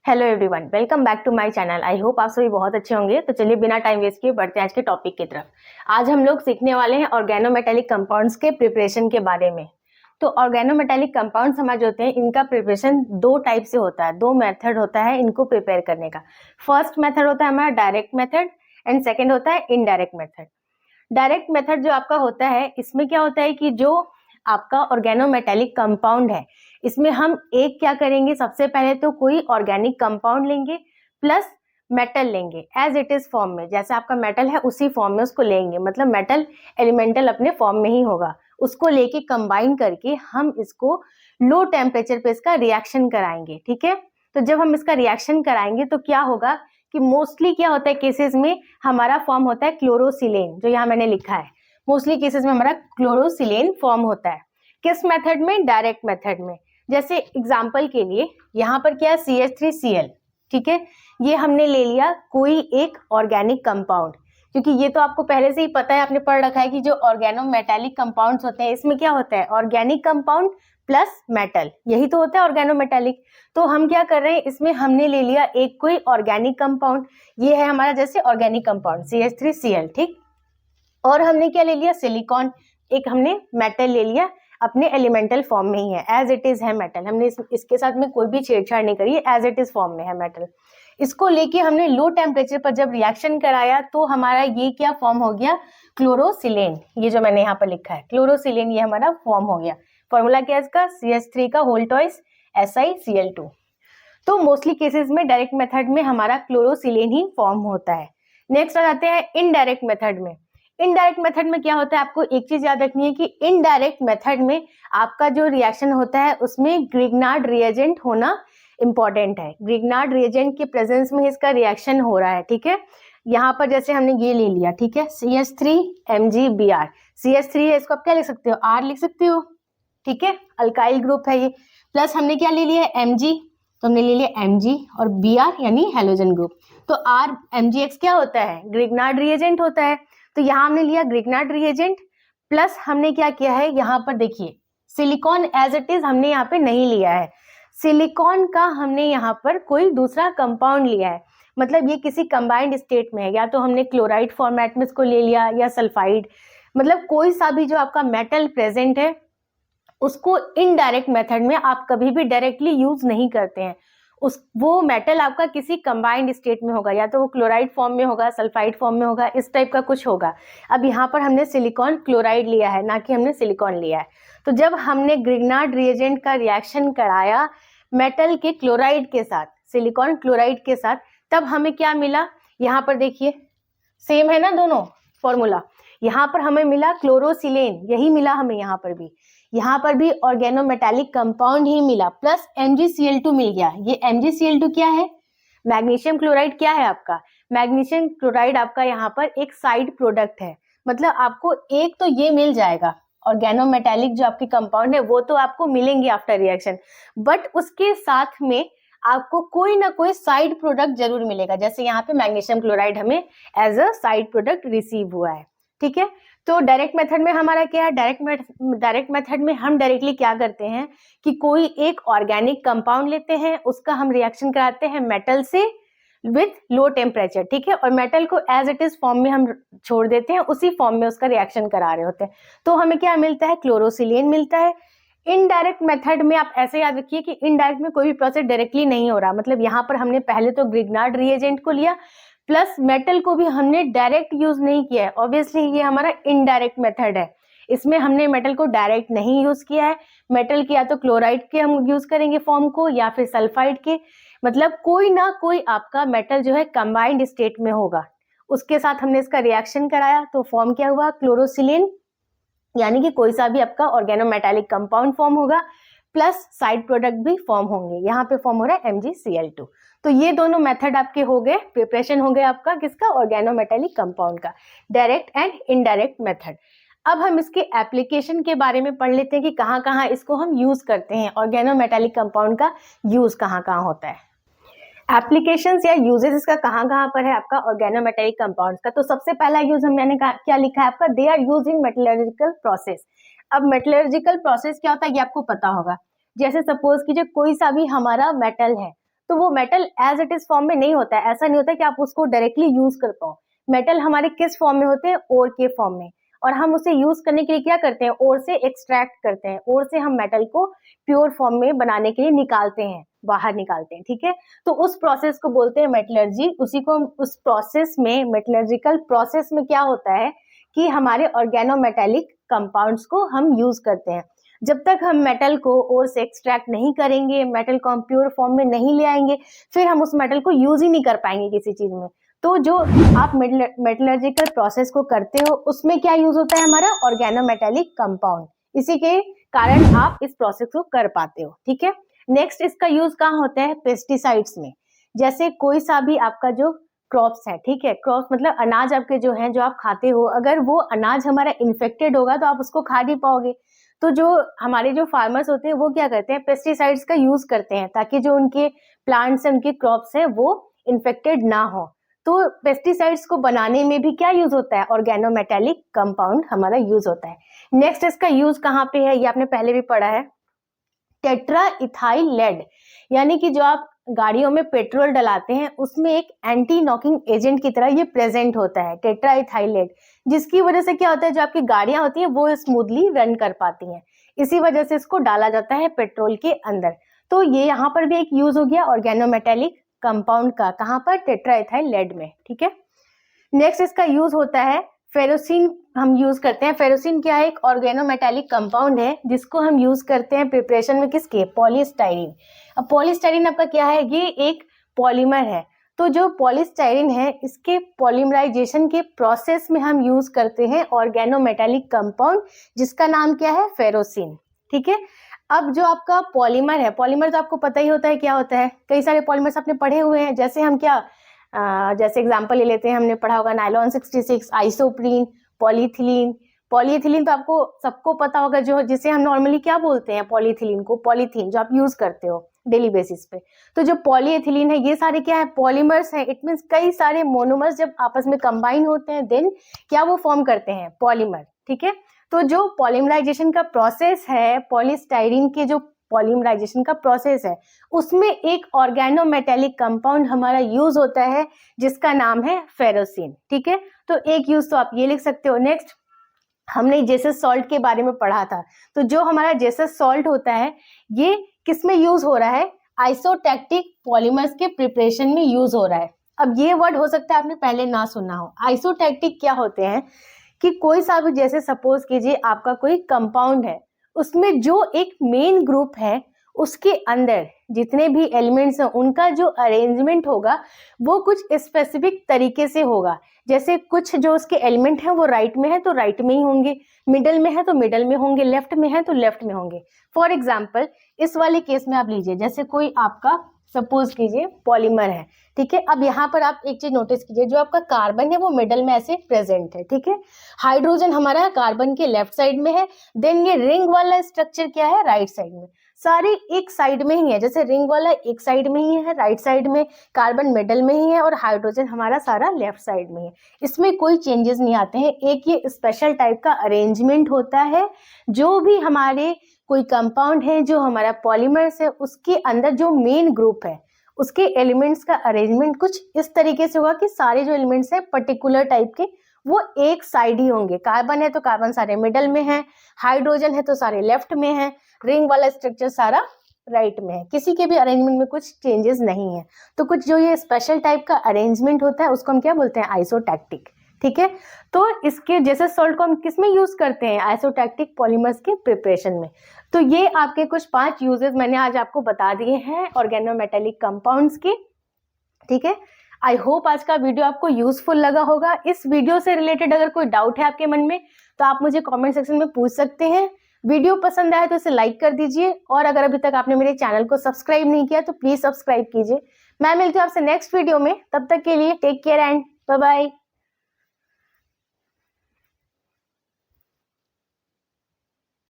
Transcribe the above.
Hello everyone, welcome back to my channel. I hope आप सभी बहुत अच्छे होंगे। तो चलिए बिना टाइम वेस्ट किए बढ़ते हैं आज के टॉपिक की तरफ। आज हम लोग सीखने वाले हैं ऑर्गेनोमेटेलिक कंपाउंड्स के प्रिपरेशन के बारे में। तो ऑर्गेनोमेटेलिक कंपाउंड्स हमारे जो होते हैं इनका प्रिपरेशन दो टाइप से होता है, दो मेथड होता है इनको प्रिपेयर करने का। फर्स्ट मेथड होता है हमारा डायरेक्ट मेथड एंड सेकेंड होता है इनडायरेक्ट मेथड। डायरेक्ट मेथड जो आपका होता है इसमें क्या होता है कि जो आपका ऑर्गेनोमेटेलिक कंपाउंड है इसमें हम एक क्या करेंगे, सबसे पहले तो कोई ऑर्गेनिक कंपाउंड लेंगे प्लस मेटल लेंगे एज इट इज फॉर्म में। जैसे आपका मेटल है उसी फॉर्म में उसको लेंगे, मतलब मेटल एलिमेंटल अपने फॉर्म में ही होगा। उसको लेके कंबाइन करके हम इसको लो टेम्परेचर पे इसका रिएक्शन कराएंगे। ठीक है, तो जब हम इसका रिएक्शन कराएंगे तो क्या होगा कि मोस्टली क्या होता है केसेस में हमारा फॉर्म होता है क्लोरोसिलेन, जो यहाँ मैंने लिखा है। मोस्टली केसेस में हमारा क्लोरोसिलेन फॉर्म होता है। किस मेथड में? डायरेक्ट मेथड में। जैसे एग्जांपल के लिए यहाँ पर क्या है CH3Cl, ठीक है, ये हमने ले लिया कोई एक ऑर्गेनिक कंपाउंड, क्योंकि ये तो आपको पहले से ही पता है, आपने पढ़ रखा है कि जो ऑर्गेनोमेटेलिक कंपाउंड्स होते हैं इसमें क्या होता है ऑर्गेनिक कंपाउंड प्लस मेटल, यही तो होता है ऑर्गेनोमेटेलिक। तो हम क्या कर रहे हैं, इसमें हमने ले लिया एक कोई ऑर्गेनिक कंपाउंड, ये है हमारा जैसे ऑर्गेनिक कंपाउंड CH3Cl, ठीक। और हमने क्या ले लिया सिलिकॉन, एक हमने मेटल ले लिया अपने एलिमेंटल फॉर्म में ही है, एज इट इज है मेटल। हमने इसके साथ में कोई भी छेड़छाड़ नहीं करी है, एज इट इज फॉर्म में है मेटल। इसको लेके हमने लो टेम्परेचर पर जब रिएक्शन कराया तो हमारा ये क्या फॉर्म हो गया, क्लोरोसिलेन। ये जो मैंने यहाँ पर लिखा है क्लोरोसिलेन, ये हमारा फॉर्म हो गया। फॉर्मूला क्या है इसका, CH3 का होल टॉइस SiCl2। तो मोस्टली केसेस में डायरेक्ट मेथड में हमारा क्लोरोसिलेन ही फॉर्म होता है। नेक्स्ट आ जाते हैं इनडायरेक्ट मेथड में। इनडायरेक्ट मेथड में क्या होता है, आपको एक चीज याद रखनी है कि इनडायरेक्ट मेथड में आपका जो रिएक्शन होता है उसमें ग्रिग्नार्ड रिएजेंट होना इंपॉर्टेंट है। ग्रिग्नार्ड रिएजेंट के प्रेजेंस में इसका रिएक्शन हो रहा है। ठीक है, यहाँ पर जैसे हमने ये ले लिया, ठीक है, CH3MgBr। CH3 है, इसको आप क्या लिख सकते हो, R लिख सकते हो, ठीक है, अल्काइल ग्रुप है ये। प्लस हमने क्या ले लिया है Mg, तो हमने ले लिया Mg और Br यानी हेलोजन ग्रुप। तो RMgX क्या होता है, ग्रिग्नार्ड रिएजेंट होता है। तो यहाँ हमने लिया ग्रिग्नार्ड रिएजेंट प्लस हमने क्या किया है, यहाँ पर देखिए सिलिकॉन एज इट इज हमने यहाँ पे नहीं लिया है, सिलिकॉन का हमने यहाँ पर कोई दूसरा कंपाउंड लिया है। मतलब ये किसी कंबाइंड स्टेट में है, या तो हमने क्लोराइड फॉर्मेट में इसको ले लिया या सल्फाइड, मतलब कोई सा भी जो आपका मेटल प्रेजेंट है उसको इनडायरेक्ट मेथड में आप कभी भी डायरेक्टली यूज नहीं करते हैं। वो मेटल आपका किसी कंबाइंड स्टेट में होगा, या तो वो क्लोराइड फॉर्म में होगा, सल्फाइड फॉर्म में होगा, इस टाइप का कुछ होगा। अब यहाँ पर हमने सिलिकॉन क्लोराइड लिया है, ना कि हमने सिलिकॉन लिया है। तो जब हमने ग्रिग्नार्ड रिएजेंट का रिएक्शन कराया मेटल के क्लोराइड के साथ, सिलिकॉन क्लोराइड के साथ, तब हमें क्या मिला, यहाँ पर देखिए सेम है ना दोनों फॉर्मूला। यहाँ पर हमें मिला क्लोरोसिलेन, यही मिला हमें यहाँ पर भी ऑर्गेनोमेटेलिक कंपाउंड ही मिला, प्लस MgCl2 मिल गया। ये MgCl2 क्या है, मैग्नीशियम क्लोराइड क्या है आपका, मैग्नीशियम क्लोराइड आपका यहाँ पर एक साइड प्रोडक्ट है। मतलब आपको एक तो ये मिल जाएगा, ऑर्गेनोमेटेलिक जो आपके कंपाउंड है वो तो आपको मिलेंगे आफ्टर रिएक्शन, बट उसके साथ में आपको कोई ना कोई साइड प्रोडक्ट जरूर मिलेगा। जैसे यहाँ पे मैग्नीशियम क्लोराइड हमें as a side product receive हुआ है। ठीक है, तो डायरेक्ट मेथड में हमारा क्या है, डायरेक्ट मेथड में हम डायरेक्टली क्या करते हैं कि कोई एक ऑर्गेनिक कंपाउंड लेते हैं, उसका हम रिएक्शन कराते हैं मेटल से विथ लो टेम्परेचर। ठीक है, और मेटल को एज इट इज फॉर्म में हम छोड़ देते हैं, उसी फॉर्म में उसका रिएक्शन करा रहे होते हैं। तो हमें क्या मिलता है, क्लोरोसिलेन मिलता है। इनडायरेक्ट मेथड में आप ऐसे याद रखिए कि इनडायरेक्ट में कोई भी प्रोसेस डायरेक्टली नहीं हो रहा। मतलब यहाँ पर हमने पहले तो ग्रिग्नार्ड रिएजेंट को लिया प्लस मेटल को भी हमने डायरेक्ट यूज नहीं किया है। ऑब्वियसली ये हमारा इनडायरेक्ट मेथड है, इसमें हमने मेटल को डायरेक्ट नहीं यूज किया है। मेटल के या तो क्लोराइड के हम यूज करेंगे फॉर्म को, या फिर सल्फाइड के, मतलब कोई ना कोई आपका मेटल जो है कंबाइंड स्टेट में होगा, उसके साथ हमने इसका रिएक्शन कराया तो फॉर्म क्या हुआ, क्लोरोसिलेन, यानी कि कोई सा भी आपका ऑर्गेनोमेटेलिक कंपाउंड फॉर्म होगा प्लस साइड प्रोडक्ट भी फॉर्म होंगे। यहाँ पे फॉर्म हो रहा है MgCl2। तो ये दोनों मेथड आपके हो गए, प्रिपरेशन हो गया आपका किसका, ऑर्गेनोमेटेलिक कंपाउंड का, डायरेक्ट एंड इनडायरेक्ट मेथड। अब हम इसके एप्लीकेशन के बारे में पढ़ लेते हैं कि कहाँ कहाँ इसको हम यूज करते हैं, ऑर्गेनोमेटेलिक कंपाउंड का यूज कहाँ कहाँ होता है। एप्लीकेशंस या यूजेस इसका कहाँ कहाँ पर है आपका ऑर्गेनोमेटेलिक कंपाउंड्स का। तो सबसे पहला यूज मैंने क्या लिखा है आपका, they are use in metallurgical process. अब मेटलर्जिकल प्रोसेस क्या होता है ये आपको पता होगा। जैसे सपोज कीजिए कोई सा भी हमारा मेटल है, तो वो metal as it is form में नहीं होता है। ऐसा नहीं होता कि आप उसको डायरेक्टली यूज कर पाओ। मेटल हमारे किस फॉर्म में होते हैं? ओर के फॉर्म में। और हम उसे यूज करने के लिए क्या करते हैं? ओर से एक्सट्रैक्ट करते हैं। ओर से हम मेटल को प्योर फॉर्म में बनाने के लिए निकालते हैं, बाहर निकालते हैं। ठीक है, तो उस प्रोसेस को बोलते हैं मेटलर्जी। उसी को उस प्रोसेस में, मेटलर्जिकल प्रोसेस में क्या होता है कि हमारे ऑर्गेनोमेटेलिक कंपाउंड्स को हम यूज करते हैं। जब तक हम मेटल को ओर से एक्सट्रैक्ट नहीं करेंगे, मेटल को हम प्योर फॉर्म में नहीं ले आएंगे, फिर हम उस मेटल को यूज ही नहीं कर पाएंगे किसी चीज में। तो जो आप मेटलर्जिकल प्रोसेस को करते हो उसमें क्या यूज होता है? हमारा ऑर्गेनोमेटेलिक कंपाउंड। इसी के कारण आप इस प्रोसेस को कर पाते हो। ठीक है, नेक्स्ट इसका यूज कहाँ होता है? पेस्टिसाइड्स में। जैसे कोई सा भी आपका जो क्रॉप्स है, ठीक है, क्रॉप्स मतलब अनाज आपके जो है, जो आप खाते हो, अगर वो अनाज हमारा इन्फेक्टेड होगा तो आप उसको खा नहीं पाओगे। तो जो हमारे जो फार्मर्स होते हैं वो क्या करते हैं? पेस्टिसाइड्स का यूज करते हैं ताकि जो उनके प्लांट्स हैं, उनके क्रॉप्स हैं, वो इन्फेक्टेड ना हो। तो पेस्टिसाइड्स को बनाने में भी क्या यूज होता है? ऑर्गेनोमेटेलिक कंपाउंड हमारा यूज होता है। नेक्स्ट इसका यूज कहाँ पे है? ये आपने पहले भी पढ़ा है, टेट्रा इथाइल लेड, यानी कि जो आप गाड़ियों में पेट्रोल डलाते हैं उसमें एक एंटी नॉकिंग एजेंट की तरह ये प्रेजेंट होता है, टेट्रा इथाइल लेड, जिसकी वजह से क्या होता है, जो आपकी गाड़ियां होती हैं वो स्मूथली रन कर पाती हैं। इसी वजह से इसको डाला जाता है पेट्रोल के अंदर। तो ये यहाँ पर भी एक यूज हो गया ऑर्गेनोमेटेलिक कंपाउंड का, कहाँ पर? टेट्रा इथाइल लेड में। ठीक है, नेक्स्ट इसका यूज होता है फेरोसिन, हम यूज करते हैं। फेरोसिन क्या है? एक ऑर्गेनोमेटेलिक कंपाउंड है जिसको हम यूज करते हैं प्रिपरेशन में, किसके? पॉलीस्टाइरीन। अब पॉलीस्टाइरीन आपका क्या है? ये एक पॉलीमर है। तो जो पॉलीस्टाइरीन है इसके पॉलीमराइजेशन के प्रोसेस में हम यूज करते हैं ऑर्गेनोमेटेलिक कंपाउंड जिसका नाम क्या है? फेरोसिन। ठीक है, अब जो आपका पॉलीमर है, पॉलीमर तो आपको पता ही होता है क्या होता है, कई सारे पॉलीमर्स आपने पढ़े हुए हैं। जैसे हम क्या जैसे एग्जांपल ले लेते हैं, हमने पढ़ा होगा नायलॉन 66, आइसोप्रीन, पॉलीथिलीन। पॉलीथिलीन तो आपको सबको पता होगा, जो जिसे हम नॉर्मली क्या बोलते हैं? पॉलीथिलीन को, पॉलीथीन, जो आप यूज करते हो डेली बेसिस पे। तो जो पॉलीएथिलीन है, ये सारे क्या है? पॉलीमर्स हैं। इट मीन्स कई सारे मोनोमर्स जब आपस में कंबाइन होते हैं देन क्या वो फॉर्म करते हैं? पॉलीमर। ठीक है, तो जो पॉलीमराइजेशन का प्रोसेस है, पॉलीस्टाइरीन के जो पॉलीमराइजेशन का प्रोसेस है, उसमें एक ऑर्गेनोमेटेलिक कंपाउंड हमारा यूज होता है जिसका नाम है फेरोसिन। ठीक है, तो एक यूज तो आप ये लिख सकते हो। नेक्स्ट हमने जेसस सॉल्ट के बारे में पढ़ा था। तो जो हमारा जेसस सॉल्ट होता है ये किस में यूज हो रहा है? आइसोटैक्टिक पॉलीमर्स के प्रिपरेशन में यूज हो रहा है। अब ये वर्ड हो सकता है आपने पहले ना सुना हो। आइसोटैक्टिक क्या होते हैं कि कोई सा भी, जैसे सपोज कीजिए आपका कोई कंपाउंड है, उसमें जो एक मेन ग्रुप है उसके अंदर जितने भी एलिमेंट्स हैं उनका जो अरेंजमेंट होगा वो कुछ स्पेसिफिक तरीके से होगा। जैसे कुछ जो उसके एलिमेंट हैं वो राइट में है तो राइट में ही होंगे, मिडल में है तो मिडल में होंगे, लेफ्ट में है तो लेफ्ट में होंगे। फॉर एग्जाम्पल इस वाले केस में आप लीजिए, जैसे कोई आपका सपोज कीजिए पॉलीमर है। ठीक है, अब यहाँ पर आप एक चीज नोटिस कीजिए, जो आपका कार्बन है वो मिडल में ऐसे प्रेजेंट है। ठीक है, हाइड्रोजन हमारा कार्बन के लेफ्ट साइड में है, देन ये रिंग वाला स्ट्रक्चर क्या है? राइट साइड में। सारे एक साइड में ही है, जैसे रिंग वाला एक साइड में ही है राइट साइड में, कार्बन मिडल में ही है और हाइड्रोजन हमारा सारा लेफ्ट साइड में है। इसमें कोई चेंजेस नहीं आते हैं। एक ये स्पेशल टाइप का अरेंजमेंट होता है। जो भी हमारे कोई कंपाउंड है, जो हमारा पॉलीमर्स है, उसके अंदर जो मेन ग्रुप है उसके एलिमेंट्स का अरेंजमेंट कुछ इस तरीके से होगा कि सारे जो एलिमेंट्स हैं पर्टिकुलर टाइप के वो एक साइड ही होंगे। कार्बन है तो कार्बन सारे मिडल में है, हाइड्रोजन है तो सारे लेफ्ट में है, रिंग वाला स्ट्रक्चर सारा राइट में है। किसी के भी अरेंजमेंट में कुछ चेंजेस नहीं है। तो कुछ जो ये स्पेशल टाइप का अरेंजमेंट होता है उसको हम क्या बोलते हैं? आइसोटैक्टिक। ठीक है, तो इसके जैसे सॉल्ट को हम किस में यूज करते हैं? आइसोटैक्टिक पॉलीमर्स के प्रिपरेशन में। तो ये आपके कुछ 5 यूजेस मैंने आज आपको बता दिए हैं ऑर्गेनोमेटेलिक कंपाउंड्स के। ठीक है, आई होप आज का वीडियो आपको यूजफुल लगा होगा। इस वीडियो से रिलेटेड अगर कोई डाउट है आपके मन में तो आप मुझे कमेंट सेक्शन में पूछ सकते हैं। वीडियो पसंद आया तो इसे लाइक कर दीजिए और अगर अभी तक आपने मेरे चैनल को सब्सक्राइब नहीं किया तो प्लीज सब्सक्राइब कीजिए। मैं मिलती हूँ आपसे नेक्स्ट वीडियो में, तब तक के लिए take care and bye bye.